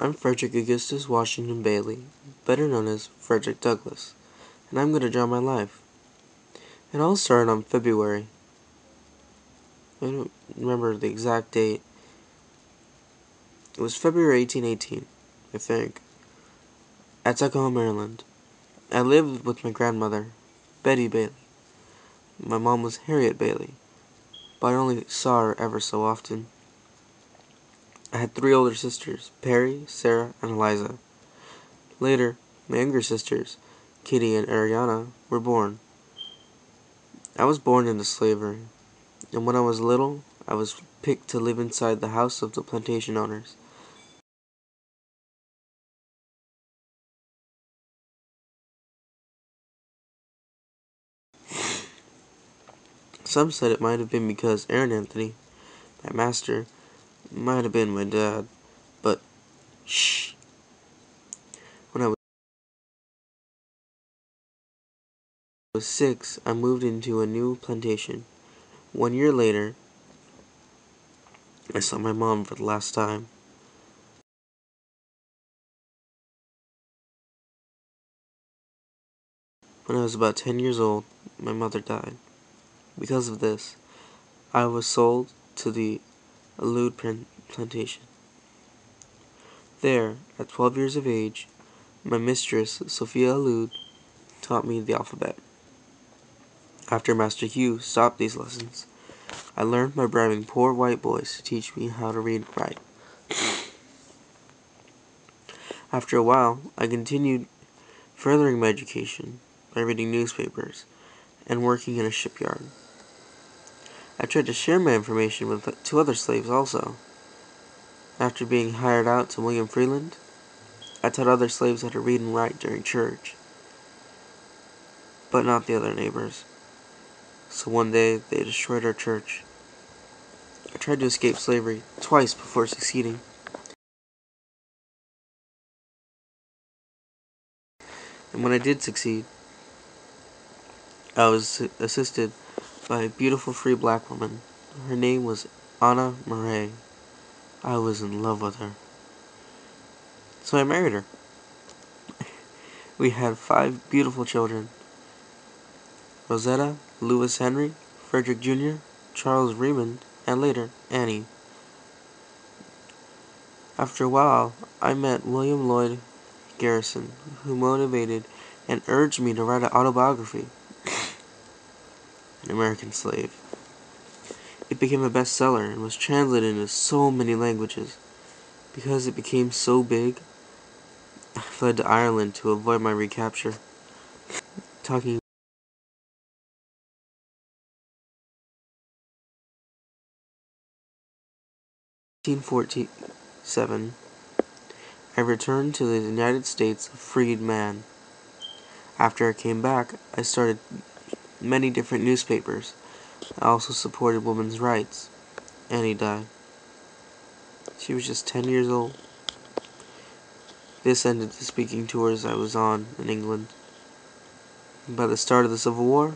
I'm Frederick Augustus Washington Bailey, better known as Frederick Douglass, and I'm going to draw my life. It all started on February. I don't remember the exact date. It was February 1818, I think, at Tuckahoe, Maryland. I lived with my grandmother, Betty Bailey. My mom was Harriet Bailey, but I only saw her ever so often. I had 3 older sisters, Perry, Sarah, and Eliza. Later, my younger sisters, Kitty and Ariana, were born. I was born into slavery, and when I was little, I was picked to live inside the house of the plantation owners. Some said it might have been because Aaron Anthony, my master, might have been my dad, but shh. When I was 6, I moved into a new plantation. 1 year later, I saw my mom for the last time. When I was about 10 years old, my mother died. Because of this, I was sold to the Allude plantation. There, at 12 years of age, my mistress, Sophia Allude, taught me the alphabet. After Master Hugh stopped these lessons, I learned by bribing poor white boys to teach me how to read and write. After a while, I continued furthering my education by reading newspapers and working in a shipyard. I tried to share my information with 2 other slaves also. After being hired out to William Freeland, I taught other slaves how to read and write during church, but not the other neighbors. So one day, they destroyed our church. I tried to escape slavery twice before succeeding. And when I did succeed, I was assisted by a beautiful free black woman. Her name was Anna Murray. I was in love with her. So I married her. We had 5 beautiful children: Rosetta, Lewis Henry, Frederick Jr., Charles Raymond, and later, Annie. After a while, I met William Lloyd Garrison, who motivated and urged me to write an autobiography, An American Slave. It became a bestseller and was translated into so many languages. Because it became so big, I fled to Ireland to avoid my recapture. Talking 1847, I returned to the United States a freed man. After I came back, I started many different newspapers. I also supported women's rights. Annie died. She was just 10 years old. This ended the speaking tours I was on in England. By the start of the Civil War,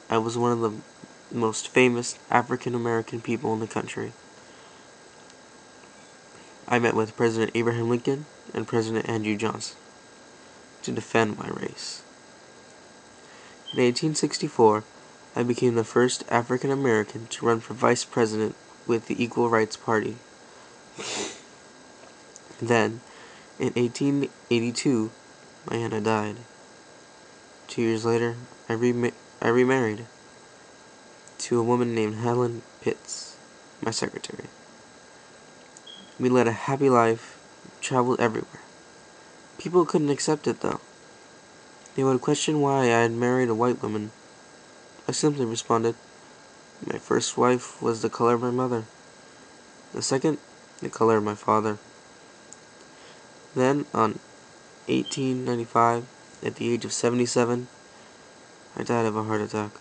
I was one of the most famous African American people in the country. I met with President Abraham Lincoln and President Andrew Johnson to defend my race. In 1864, I became the first African American to run for vice president with the Equal Rights Party. Then, in 1882, my Anna died. 2 years later, I remarried to a woman named Helen Pitts, my secretary. We led a happy life, traveled everywhere. People couldn't accept it, though. They would question why I had married a white woman. I simply responded, my first wife was the color of my mother. The second, the color of my father. Then, on 1895, at the age of 77, I died of a heart attack.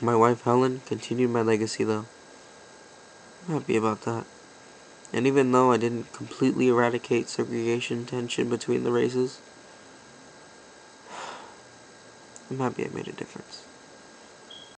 My wife Helen continued my legacy, though. I'm happy about that. And even though I didn't completely eradicate segregation tension between the races, I'm happy I made a difference.